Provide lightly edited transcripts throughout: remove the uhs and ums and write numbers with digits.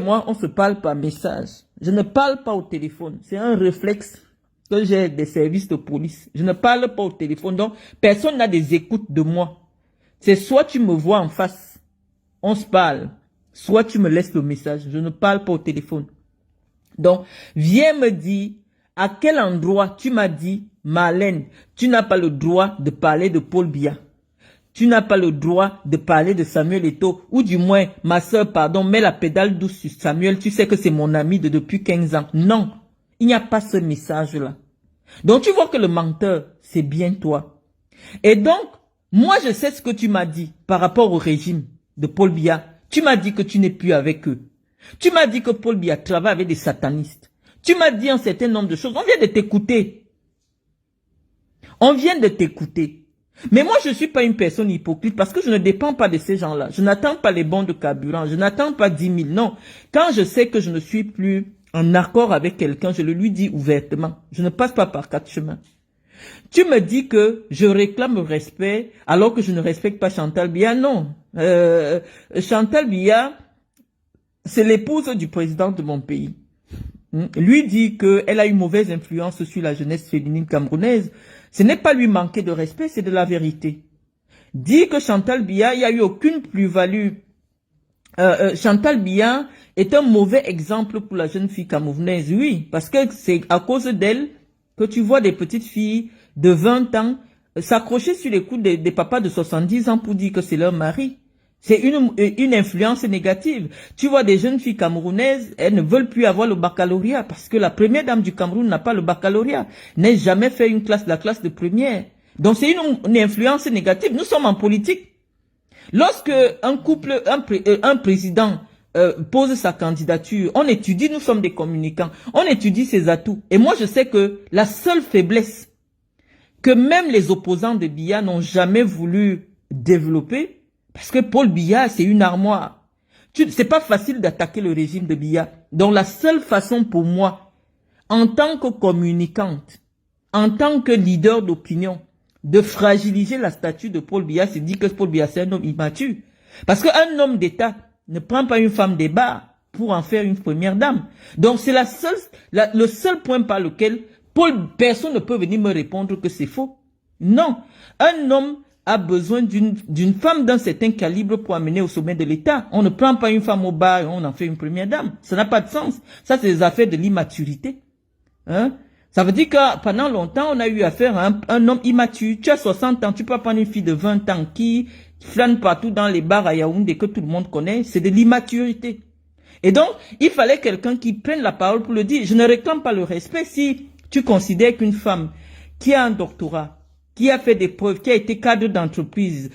Moi, on se parle par message. Je ne parle pas au téléphone. C'est un réflexe que j'ai des services de police. Je ne parle pas au téléphone. Donc, personne n'a des écoutes de moi. C'est soit tu me vois en face, on se parle, soit tu me laisses le message. Je ne parle pas au téléphone. Donc, viens me dire à quel endroit tu m'as dit, Marlène, tu n'as pas le droit de parler de Paul Biya. Tu n'as pas le droit de parler de Samuel Eto'o, ou du moins, ma soeur, pardon, mets la pédale douce sur Samuel, tu sais que c'est mon ami depuis 15 ans. Non, il n'y a pas ce message-là. Donc, tu vois que le menteur, c'est bien toi. Et donc, moi, je sais ce que tu m'as dit par rapport au régime de Paul Biya. Tu m'as dit que tu n'es plus avec eux. Tu m'as dit que Paul Biya travaille avec des satanistes. Tu m'as dit un certain nombre de choses. On vient de t'écouter. On vient de t'écouter. Mais moi, je ne suis pas une personne hypocrite parce que je ne dépends pas de ces gens-là. Je n'attends pas les bons de carburant. Je n'attends pas 10 000. Non. Quand je sais que je ne suis plus en accord avec quelqu'un, je le lui dis ouvertement. Je ne passe pas par quatre chemins. Tu me dis que je réclame le respect alors que je ne respecte pas Chantal Biya. Non. Chantal Biya, c'est l'épouse du président de mon pays. Lui dit qu'elle a une mauvaise influence sur la jeunesse féminine camerounaise. Ce n'est pas lui manquer de respect, c'est de la vérité. Dit que Chantal Biya, il n'y a eu aucune plus-value. Chantal Biya est un mauvais exemple pour la jeune fille camerounaise, oui, parce que c'est à cause d'elle que tu vois des petites filles de 20 ans s'accrocher sur les coudes des papas de 70 ans pour dire que c'est leur mari. C'est une influence négative. Tu vois des jeunes filles camerounaises, elles ne veulent plus avoir le baccalauréat parce que la première dame du Cameroun n'a pas le baccalauréat, n'a jamais fait la classe de première. Donc c'est une influence négative. Nous sommes en politique. Lorsque un couple, un président pose sa candidature, on étudie, nous sommes des communicants, on étudie ses atouts. Et moi je sais que la seule faiblesse que même les opposants de Biya n'ont jamais voulu développer, parce que Paul Biya, c'est une armoire. C'est pas facile d'attaquer le régime de Biya. Donc la seule façon pour moi, en tant que communicante, en tant que leader d'opinion, de fragiliser la statue de Paul Biya, c'est dire que Paul Biya, c'est un homme immature. Parce qu'un homme d'État ne prend pas une femme des bars pour en faire une première dame. Donc c'est le seul point par lequel personne ne peut venir me répondre que c'est faux. Non, un homme a besoin d'une femme d'un certain calibre pour amener au sommet de l'État. On ne prend pas une femme au bar et on en fait une première dame. Ça n'a pas de sens. Ça, c'est des affaires de l'immaturité. Hein? Ça veut dire que pendant longtemps, on a eu affaire à un homme immature. Tu as 60 ans, tu peux prendre une fille de 20 ans qui flâne partout dans les bars à Yaoundé que tout le monde connaît. C'est de l'immaturité. Et donc, il fallait quelqu'un qui prenne la parole pour le dire. Je ne réclame pas le respect si tu considères qu'une femme qui a un doctorat, qui a fait des preuves, qui a été cadre d'entreprise,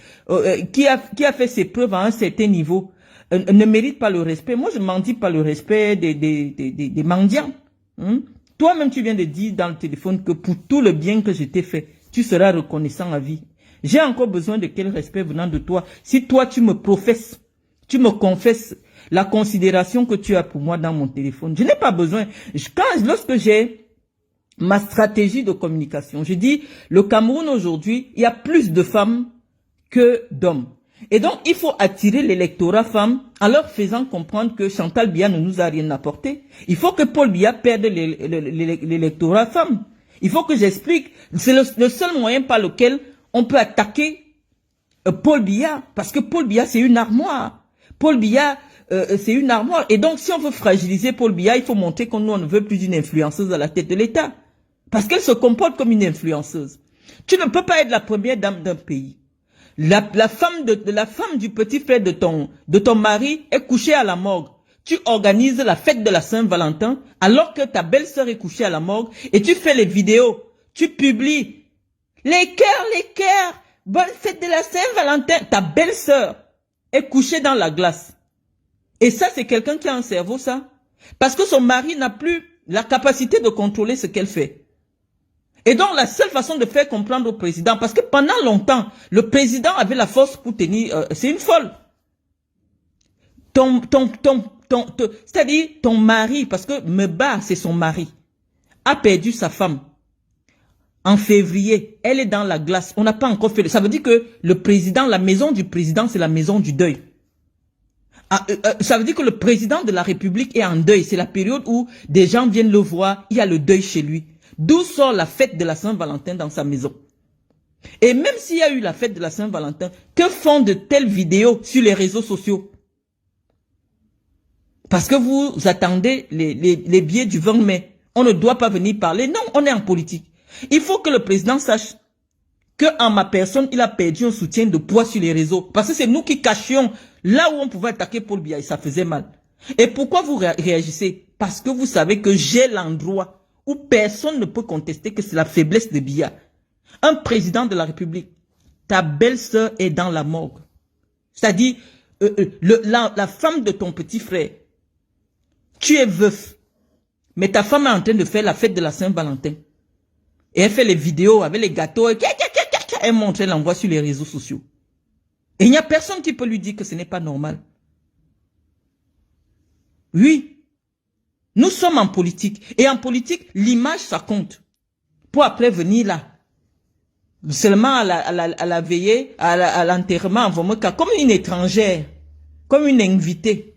qui a fait ses preuves à un certain niveau, ne mérite pas le respect. Moi, je ne m'en dis pas le respect des mendiants. Toi-même, tu viens de dire dans le téléphone que pour tout le bien que je t'ai fait, tu seras reconnaissant à vie. J'ai encore besoin de quel respect venant de toi? Si toi, tu me professes, tu me confesses la considération que tu as pour moi dans mon téléphone, je n'ai pas besoin. Lorsque j'ai ma stratégie de communication, je dis, le Cameroun aujourd'hui, il y a plus de femmes que d'hommes. Et donc, il faut attirer l'électorat femme en leur faisant comprendre que Chantal Biya ne nous a rien apporté. Il faut que Paul Biya perde l'électorat femme. Il faut que j'explique. C'est le seul moyen par lequel on peut attaquer Paul Biya. Parce que Paul Biya, c'est une armoire. Paul Biya, c'est une armoire. Et donc, si on veut fragiliser Paul Biya, il faut montrer qu'on on ne veut plus d'une influenceuse à la tête de l'État. Parce qu'elle se comporte comme une influenceuse. Tu ne peux pas être la première dame d'un pays. La femme du petit frère de ton mari est couchée à la morgue. Tu organises la fête de la Saint-Valentin alors que ta belle-sœur est couchée à la morgue et tu fais les vidéos. Tu publies. Les cœurs, bonne fête de la Saint-Valentin. Ta belle-sœur est couchée dans la glace. Et ça, c'est quelqu'un qui a un cerveau, ça. Parce que son mari n'a plus la capacité de contrôler ce qu'elle fait. Et donc, la seule façon de faire comprendre au président, parce que pendant longtemps, le président avait la force pour tenir, c'est une folle. C'est-à-dire, ton mari, parce que Meba, c'est son mari, a perdu sa femme. En février, elle est dans la glace. On n'a pas encore fait. Ça veut dire que le président, la maison du président, c'est la maison du deuil. Ça veut dire que le président de la République est en deuil. C'est la période où des gens viennent le voir, il y a le deuil chez lui. D'où sort la fête de la Saint-Valentin dans sa maison? Et même s'il y a eu la fête de la Saint-Valentin, que font de telles vidéos sur les réseaux sociaux? Parce que vous attendez les billets du 20 mai. On ne doit pas venir parler. Non, on est en politique. Il faut que le président sache que en ma personne, il a perdu un soutien de poids sur les réseaux. Parce que c'est nous qui cachions là où on pouvait attaquer Paul Biya et ça faisait mal. Et pourquoi vous réagissez? Parce que vous savez que j'ai l'endroit où personne ne peut contester que c'est la faiblesse de Biya. Un président de la République, ta belle-sœur est dans la morgue. C'est-à-dire, la femme de ton petit frère, tu es veuf, mais ta femme est en train de faire la fête de la Saint-Valentin. Et elle fait les vidéos avec les gâteaux, et elle montre, elle l'envoie sur les réseaux sociaux. Et il n'y a personne qui peut lui dire que ce n'est pas normal. Oui, nous sommes en politique. Et en politique, l'image, ça compte. Pour après venir là, seulement à la veillée, à l'enterrement, comme une étrangère, comme une invitée.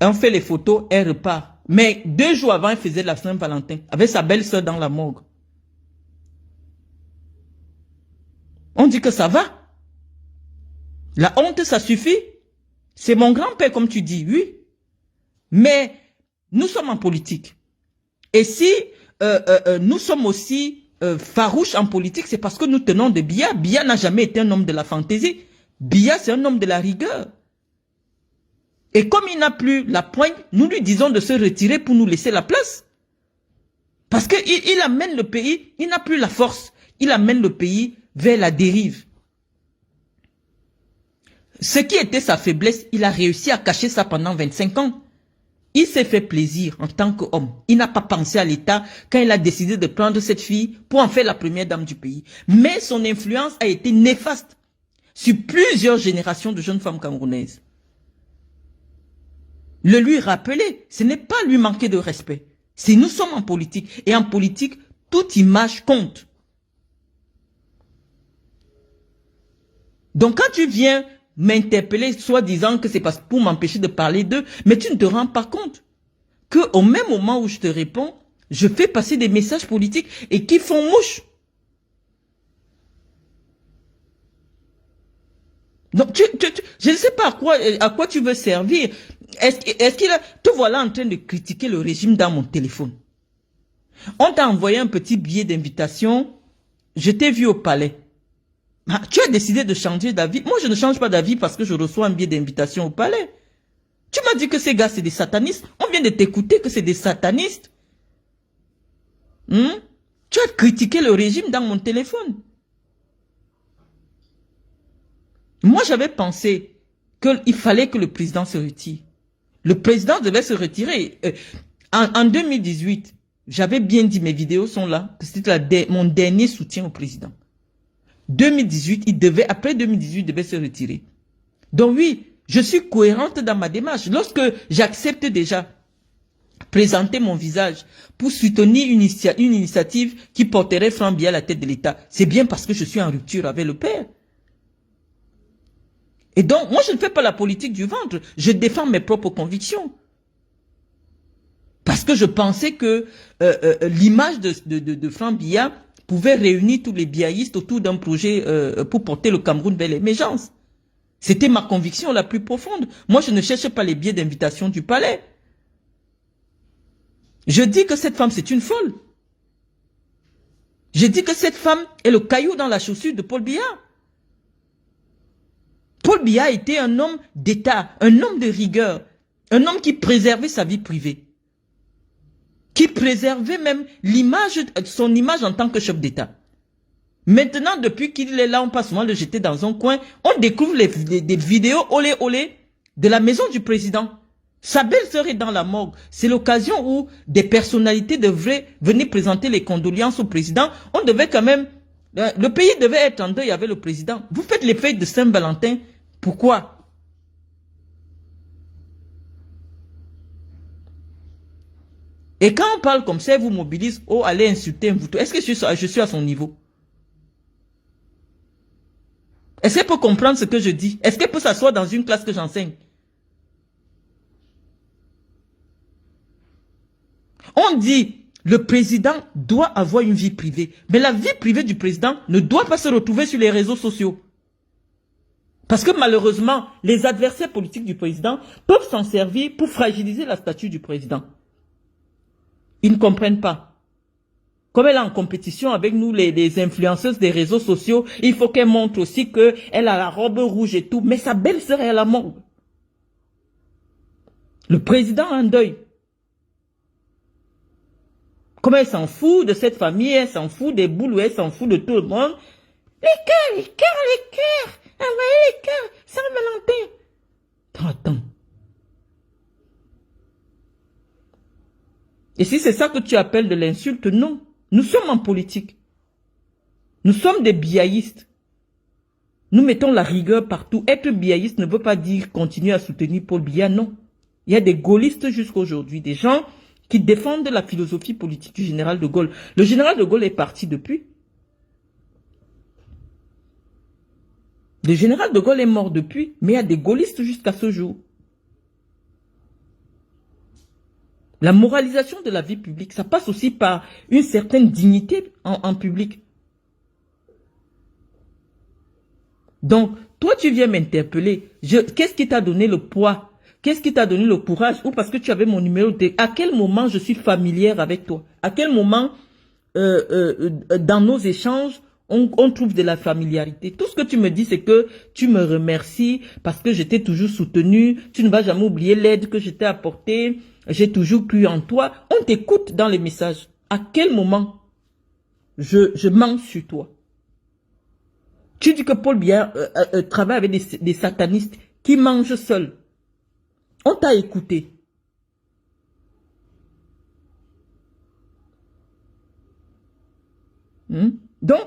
On fait les photos, elle repart. Mais 2 jours avant, elle faisait la Saint-Valentin, avec sa belle-sœur dans la morgue. On dit que ça va. La honte, ça suffit. C'est mon grand-père, comme tu dis, oui. Mais nous sommes en politique. Et si nous sommes aussi farouches en politique, c'est parce que nous tenons de Biya. Biya n'a jamais été un homme de la fantaisie. Biya, c'est un homme de la rigueur. Et comme il n'a plus la poigne, nous lui disons de se retirer pour nous laisser la place. Parce qu'il amène le pays, il n'a plus la force. Il amène le pays vers la dérive. Ce qui était sa faiblesse, il a réussi à cacher ça pendant 25 ans. Il s'est fait plaisir en tant qu'homme. Il n'a pas pensé à l'État quand il a décidé de prendre cette fille pour en faire la première dame du pays. Mais son influence a été néfaste sur plusieurs générations de jeunes femmes camerounaises. Le lui rappeler, ce n'est pas lui manquer de respect. C'est nous sommes en politique. Et en politique, toute image compte. Donc quand tu viens m'interpeller, soit disant que c'est pour m'empêcher de parler d'eux, mais tu ne te rends pas compte qu'au même moment où je te réponds, je fais passer des messages politiques et qui font mouche. Donc je ne sais pas à quoi tu veux servir. Est-ce qu'il a... Te voilà en train de critiquer le régime dans mon téléphone. On t'a envoyé un petit billet d'invitation. Je t'ai vu au palais. Ah, tu as décidé de changer d'avis. Moi, je ne change pas d'avis parce que je reçois un billet d'invitation au palais. Tu m'as dit que ces gars, c'est des satanistes. On vient de t'écouter que c'est des satanistes. Tu as critiqué le régime dans mon téléphone. Moi, j'avais pensé qu'il fallait que le président se retire. Le président devait se retirer. En 2018, j'avais bien dit, mes vidéos sont là, que c'était mon dernier soutien au président. 2018, après 2018, il devait se retirer. Donc oui, je suis cohérente dans ma démarche. Lorsque j'accepte déjà présenter mon visage pour soutenir une initiative qui porterait Franck Biya à la tête de l'État, c'est bien parce que je suis en rupture avec le père. Et donc, moi, je ne fais pas la politique du ventre. Je défends mes propres convictions. Parce que je pensais que l'image de Franck Biya pouvait réunir tous les biaïstes autour d'un projet pour porter le Cameroun vers l'émergence. C'était ma conviction la plus profonde. Moi, je ne cherche pas les billets d'invitation du palais. Je dis que cette femme, c'est une folle. Je dis que cette femme est le caillou dans la chaussure de Paul Biya. Paul Biya était un homme d'État, un homme de rigueur, un homme qui préservait sa vie privée, qui préservait même son image en tant que chef d'État. Maintenant, depuis qu'il est là, on passe souvent le jeter dans un coin, on découvre des vidéos olé olé de la maison du président. Sa belle-sœur est dans la morgue. C'est l'occasion où des personnalités devraient venir présenter les condoléances au président. On devait quand même... Le pays devait être en deuil avec le président. Vous faites les fêtes de Saint-Valentin. Pourquoi? Et quand on parle comme ça, elle vous mobilise. Oh, allez insulter un bouton. Est-ce que je suis à son niveau? Est-ce qu'elle peut comprendre ce que je dis? Est-ce qu'elle peut s'asseoir dans une classe que j'enseigne? On dit, le président doit avoir une vie privée. Mais la vie privée du président ne doit pas se retrouver sur les réseaux sociaux. Parce que malheureusement, les adversaires politiques du président peuvent s'en servir pour fragiliser la statue du président. Ils ne comprennent pas. Comme elle est en compétition avec nous, les influenceuses des réseaux sociaux, il faut qu'elle montre aussi qu'elle a la robe rouge et tout. Mais sa belle-sœur est à la morgue. Le président a un deuil. Comme elle s'en fout de cette famille, elle s'en fout des boules, elle s'en fout de tout le monde. Les cœurs, les cœurs, les cœurs. Envoyez les cœurs, Saint-Valentin. Attends. Et si c'est ça que tu appelles de l'insulte, non. Nous sommes en politique. Nous sommes des biaïstes. Nous mettons la rigueur partout. Être biaïste ne veut pas dire continuer à soutenir Paul Biya, non. Il y a des gaullistes jusqu'à aujourd'hui, des gens qui défendent la philosophie politique du général de Gaulle. Le général de Gaulle est parti depuis. Le général de Gaulle est mort depuis, mais il y a des gaullistes jusqu'à ce jour. La moralisation de la vie publique, ça passe aussi par une certaine dignité en public. Donc, toi, tu viens m'interpeller. Qu'est-ce qui t'a donné le poids? Qu'est-ce qui t'a donné le courage? Ou parce que tu avais mon numéro de téléphone? À quel moment je suis familière avec toi? À quel moment, dans nos échanges, on trouve de la familiarité? Tout ce que tu me dis, c'est que tu me remercies parce que je t'ai toujours soutenu. Tu ne vas jamais oublier l'aide que je t'ai apportée. J'ai toujours cru en toi. On t'écoute dans les messages. À quel moment je mens sur toi? Tu dis que Paul Biya travaille avec des satanistes qui mangent seuls. On t'a écouté. Donc,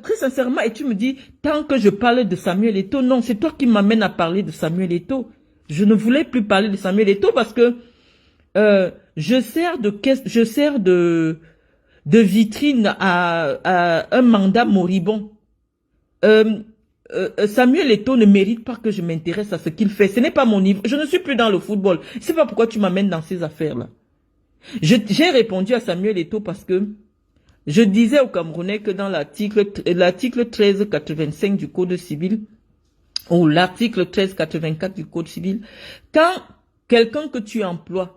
très sincèrement, et tu me dis, tant que je parle de Samuel Eto'o, non, c'est toi qui m'amènes à parler de Samuel Eto'o. Je ne voulais plus parler de Samuel Eto'o parce que je sers de vitrine à un mandat moribond. Samuel Eto'o ne mérite pas que je m'intéresse à ce qu'il fait. Ce n'est pas mon niveau. Je ne suis plus dans le football. Je ne sais pas pourquoi tu m'amènes dans ces affaires-là. J'ai répondu à Samuel Eto'o parce que je disais aux Camerounais que dans l'article 1385 du Code civil, ou l'article 1384 du Code civil, quand quelqu'un que tu emploies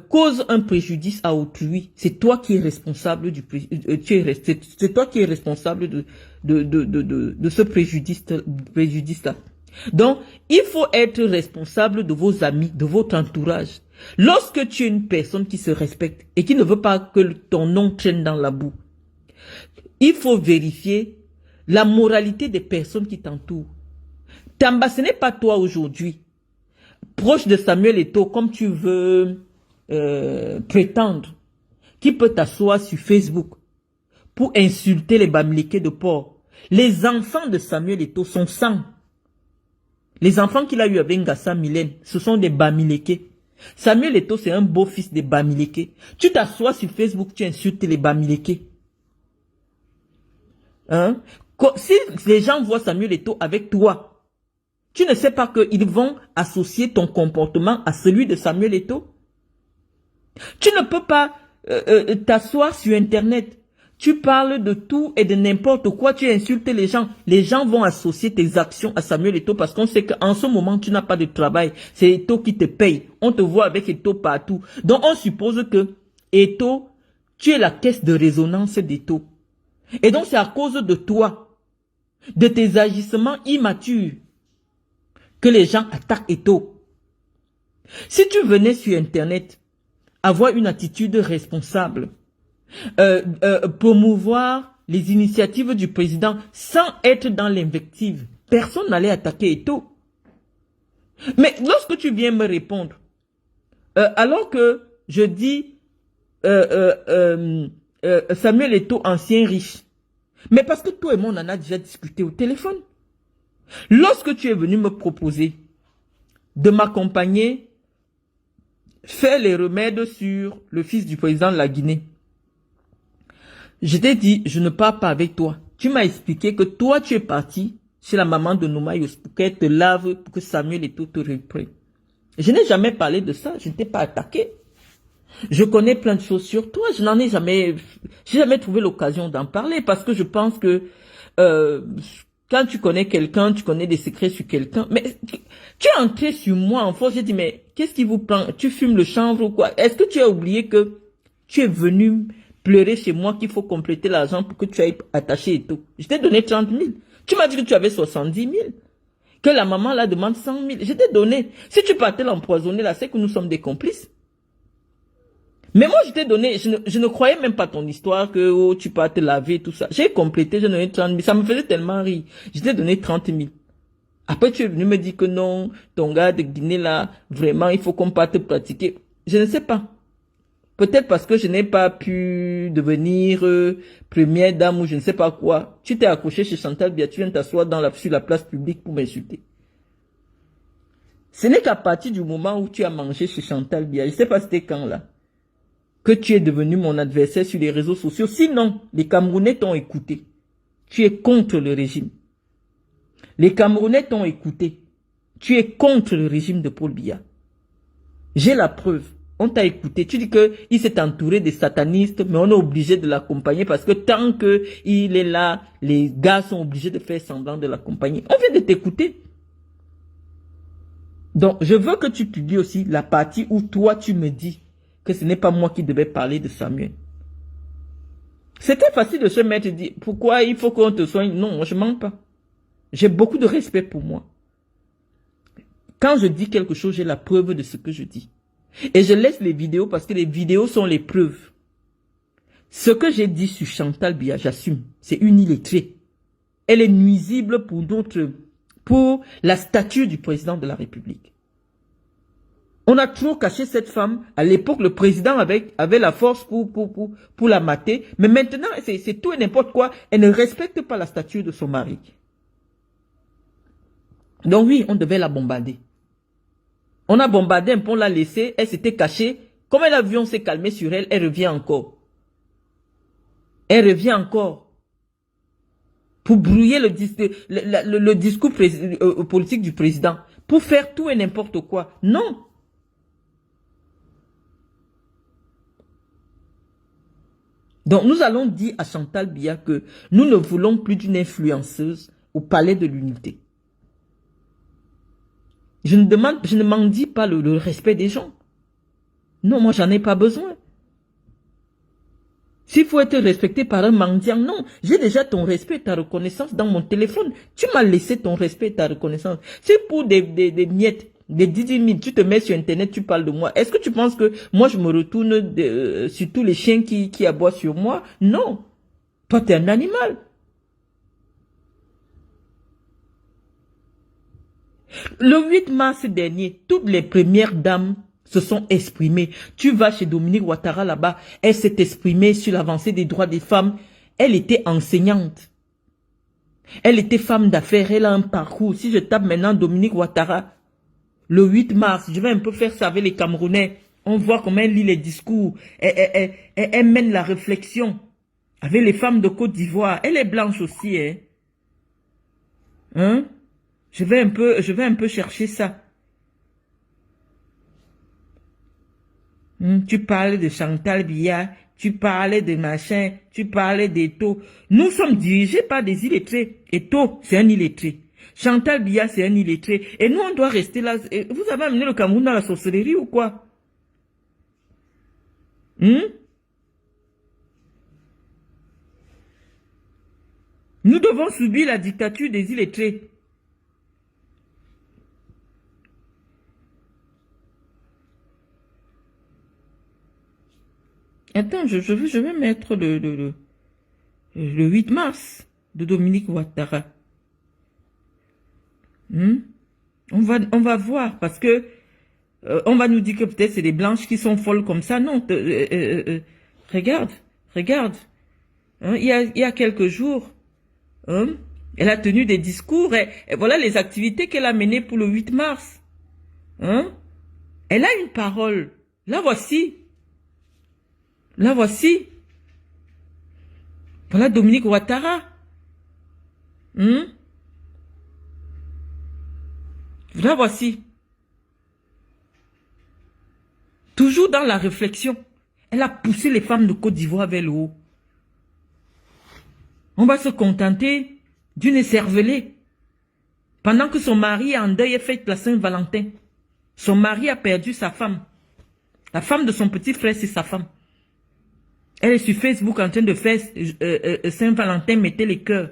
cause un préjudice à autrui, c'est toi qui es responsable c'est toi qui es responsable de ce préjudice-là. Donc, il faut être responsable de vos amis, de votre entourage. Lorsque tu es une personne qui se respecte et qui ne veut pas que ton nom traîne dans la boue, il faut vérifier la moralité des personnes qui t'entourent. Tamba, ce n'est pas toi aujourd'hui, proche de Samuel Eto'o, comme tu veux prétendre, qui peut t'asseoir sur Facebook pour insulter les Bamileke de port. Les enfants de Samuel Eto'o sont 100. Les enfants qu'il a eu avec Ngassa Mylène, ce sont des Bamileke. Samuel Eto'o, c'est un beau-fils des Bamileke. Tu t'assois sur Facebook, tu insultes les Bamileke. Hein? Si les gens voient Samuel Eto'o avec toi, tu ne sais pas qu'ils vont associer ton comportement à celui de Samuel Eto'o? Tu ne peux pas t'asseoir sur Internet. Tu parles de tout et de n'importe quoi. Tu insultes les gens. Les gens vont associer tes actions à Samuel Eto'o parce qu'on sait qu'en ce moment, tu n'as pas de travail. C'est Eto'o qui te paye. On te voit avec Eto'o partout. Donc, on suppose que Eto'o, tu es la caisse de résonance d'Eto'o. Et donc, c'est à cause de toi, de tes agissements immatures, que les gens attaquent Eto'o. Si tu venais sur Internet, avoir une attitude responsable, promouvoir les initiatives du président sans être dans l'invective, personne n'allait attaquer Eto'o. Mais lorsque tu viens me répondre, alors que je dis Samuel Eto'o, ancien riche, mais parce que toi et moi on en a déjà discuté au téléphone. Lorsque tu es venu me proposer de m'accompagner, faire les remèdes sur le fils du président de la Guinée, je t'ai dit, je ne pars pas avec toi. Tu m'as expliqué que toi, tu es parti chez la maman de Noumaïos pour qu'elle te lave, pour que Samuel et tout te reprennent. Je n'ai jamais parlé de ça, je ne t'ai pas attaqué. Je connais plein de choses sur toi, je n'en ai jamais, j'ai jamais trouvé l'occasion d'en parler parce que je pense que quand tu connais quelqu'un, tu connais des secrets sur quelqu'un, mais tu es entré sur moi en force, j'ai dit mais qu'est-ce qui vous prend? Tu fumes le chanvre ou quoi? Est-ce que tu as oublié que tu es venu pleurer chez moi qu'il faut compléter l'argent pour que tu ailles attacher et tout? Je t'ai donné 30 000. Tu m'as dit que tu avais 70 000. Que la maman là demande 100 000. Je t'ai donné. Si tu partais l'empoisonner là, c'est que nous sommes des complices. Mais moi, je t'ai donné, je ne croyais même pas ton histoire que oh, tu peux te laver, tout ça. J'ai complété, j'ai donné 30 000. Ça me faisait tellement rire. Je t'ai donné 30 000. Après, tu es venu me dire que non, ton gars de Guinée là, vraiment, il faut qu'on parte pratiquer. Je ne sais pas. Peut-être parce que je n'ai pas pu devenir première dame ou je ne sais pas quoi. Tu t'es accroché chez Chantal Biya, tu viens t'asseoir sur la place publique pour m'insulter. Ce n'est qu'à partir du moment où tu as mangé chez Chantal Biya, je ne sais pas c'était quand là, que tu es devenu mon adversaire sur les réseaux sociaux. Sinon, les Camerounais t'ont écouté. Tu es contre le régime. Les Camerounais t'ont écouté. Tu es contre le régime de Paul Biya. J'ai la preuve. On t'a écouté. Tu dis qu'il s'est entouré des satanistes, mais on est obligé de l'accompagner parce que tant qu'il est là, les gars sont obligés de faire semblant de l'accompagner. On vient de t'écouter. Donc, je veux que tu publies aussi la partie où toi, tu me dis que ce n'est pas moi qui devais parler de Samuel. C'était facile de se mettre et dire, pourquoi il faut qu'on te soigne? Non, moi, je ne mens pas. J'ai beaucoup de respect pour moi. Quand je dis quelque chose, j'ai la preuve de ce que je dis. Et je laisse les vidéos parce que les vidéos sont les preuves. Ce que j'ai dit sur Chantal Biya, j'assume. C'est une illettrée. Elle est nuisible pour la stature du président de la République. On a trop caché cette femme. À l'époque, le président avait la force pour la mater. Mais maintenant, c'est tout et n'importe quoi. Elle ne respecte pas la stature de son mari. Donc oui, on devait la bombarder. On a bombardé un peu, on l'a laissée, elle s'était cachée. Comme l'avion s'est calmé sur elle, elle revient encore. Elle revient encore. Pour brouiller le discours politique du président. Pour faire tout et n'importe quoi. Non. Donc nous allons dire à Chantal Biya que nous ne voulons plus d'une influenceuse au palais de l'unité. Je ne m'en dis pas le respect des gens. Non, moi, j'en ai pas besoin. S'il faut être respecté par un mendiant, non. J'ai déjà ton respect, ta reconnaissance dans mon téléphone. Tu m'as laissé ton respect, ta reconnaissance. C'est pour des miettes, des 10 000, tu te mets sur Internet, tu parles de moi. Est-ce que tu penses que moi, je me retourne sur tous les chiens qui aboient sur moi? Non. Toi, tu es un animal. Le 8 mars dernier, toutes les premières dames se sont exprimées. Tu vas chez Dominique Ouattara là-bas, elle s'est exprimée sur l'avancée des droits des femmes. Elle était enseignante. Elle était femme d'affaires, elle a un parcours. Si je tape maintenant Dominique Ouattara, le 8 mars, je vais un peu faire ça avec les Camerounais. On voit comment elle lit les discours. Elle mène la réflexion avec les femmes de Côte d'Ivoire. Elle est blanche aussi, hein. Hein? Je vais un peu chercher ça. Tu parlais de Chantal Biya, tu parlais de machin, tu parlais d'Eto. Nous sommes dirigés par des illettrés. Eto, c'est un illettré. Chantal Biya, c'est un illettré. Et nous, on doit rester là. Vous avez amené le Cameroun dans la sorcellerie ou quoi? Nous devons subir la dictature des illettrés. Attends, je vais mettre le 8 mars de Dominique Ouattara. On va voir parce que on va nous dire que peut-être c'est des blanches qui sont folles comme ça. Non, regarde. Il y a quelques jours, elle a tenu des discours et voilà les activités qu'elle a menées pour le 8 mars. Elle a une parole. La voici. Voilà Dominique Ouattara. Là, voici. Toujours dans la réflexion. Elle a poussé les femmes de Côte d'Ivoire vers le haut. On va se contenter d'une écervelée. Pendant que son mari est en deuil et fête la Saint-Valentin. Son mari a perdu sa femme. La femme de son petit frère, c'est sa femme. Elle est sur Facebook en train de faire Saint-Valentin, mettez les cœurs.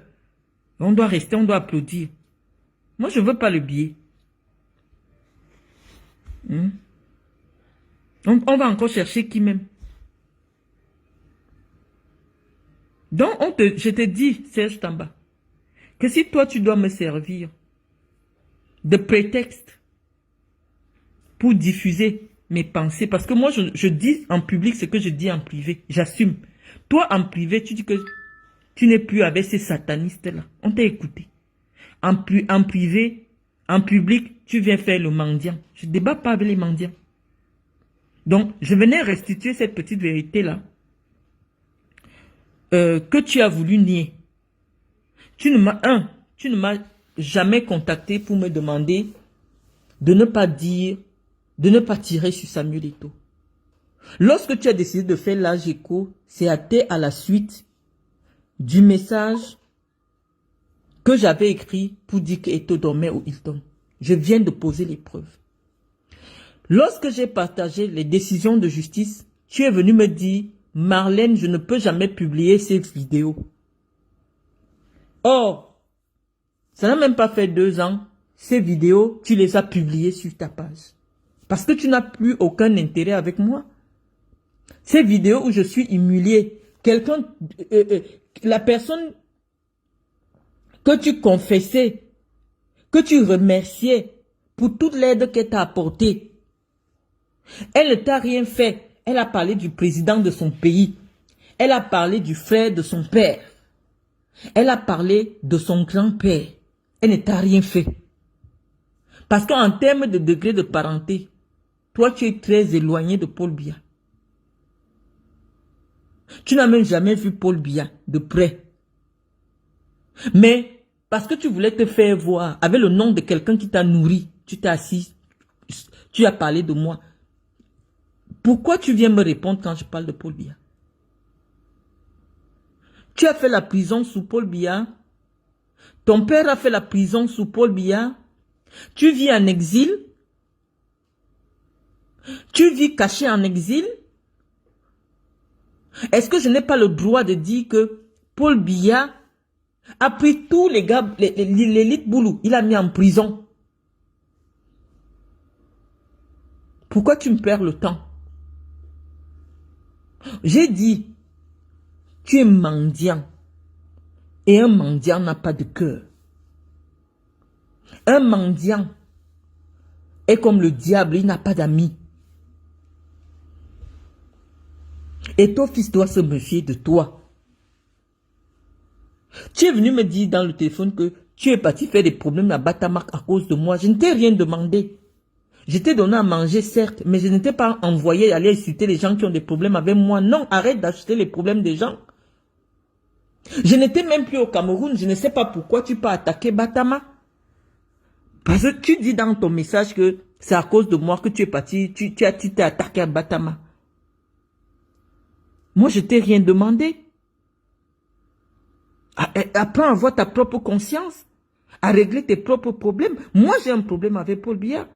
On doit rester, on doit applaudir. Moi, je ne veux pas le billet. On va encore chercher qui même. Donc, je te dis, Serge Tamba, que si toi, tu dois me servir de prétexte pour diffuser mes pensées, parce que moi, je dis en public ce que je dis en privé, j'assume. Toi, en privé, tu dis que tu n'es plus avec ces satanistes-là. On t'a écouté. En privé, en public, tu viens faire le mendiant. Je ne débat pas avec les mendiants. Donc, je venais restituer cette petite vérité-là que tu as voulu nier. Tu ne m'as jamais contacté pour me demander de ne pas dire, de ne pas tirer sur Samuel Eto'o. Lorsque tu as décidé de faire l'âge écho, c'est à la suite du message que j'avais écrit pour dire que Eto'o dormait au Hilton. Je viens de poser les preuves. Lorsque j'ai partagé les décisions de justice, tu es venu me dire, Marlène, je ne peux jamais publier ces vidéos. Or, ça n'a même pas fait 2 ans, ces vidéos, tu les as publiées sur ta page. Parce que tu n'as plus aucun intérêt avec moi. Ces vidéos où je suis humilié, la personne que tu confessais, que tu remerciais pour toute l'aide qu'elle t'a apportée, elle ne t'a rien fait. Elle a parlé du président de son pays. Elle a parlé du frère de son père. Elle a parlé de son grand-père. Elle ne t'a rien fait. Parce qu'en termes de degré de parenté, toi, tu es très éloigné de Paul Biya. Tu n'as même jamais vu Paul Biya de près. Mais, parce que tu voulais te faire voir avec le nom de quelqu'un qui t'a nourri, tu t'es assis, tu as parlé de moi. Pourquoi tu viens me répondre quand je parle de Paul Biya? Tu as fait la prison sous Paul Biya. Ton père a fait la prison sous Paul Biya. Tu vis en exil. Tu vis caché en exil. Est-ce que je n'ai pas le droit de dire que Paul Biya a pris tous les gars, l'élite Boulou, il a mis en prison? Pourquoi tu me perds le temps? J'ai dit, tu es mendiant. Et un mendiant n'a pas de cœur. Un mendiant est comme le diable, il n'a pas d'amis. Et ton fils doit se méfier de toi. Tu es venu me dire dans le téléphone que tu es parti faire des problèmes à Batamak à cause de moi. Je ne t'ai rien demandé. Je t'ai donné à manger, certes, mais je ne t'ai pas envoyé aller insulter les gens qui ont des problèmes avec moi. Non, arrête d'acheter les problèmes des gens. Je n'étais même plus au Cameroun. Je ne sais pas pourquoi tu peux attaquer Batama. Parce que tu dis dans ton message que c'est à cause de moi que tu es parti, tu t'es attaqué à Batama. Moi, je t'ai rien demandé. Apprends à avoir ta propre conscience, à régler tes propres problèmes. Moi, j'ai un problème avec Paul Biya.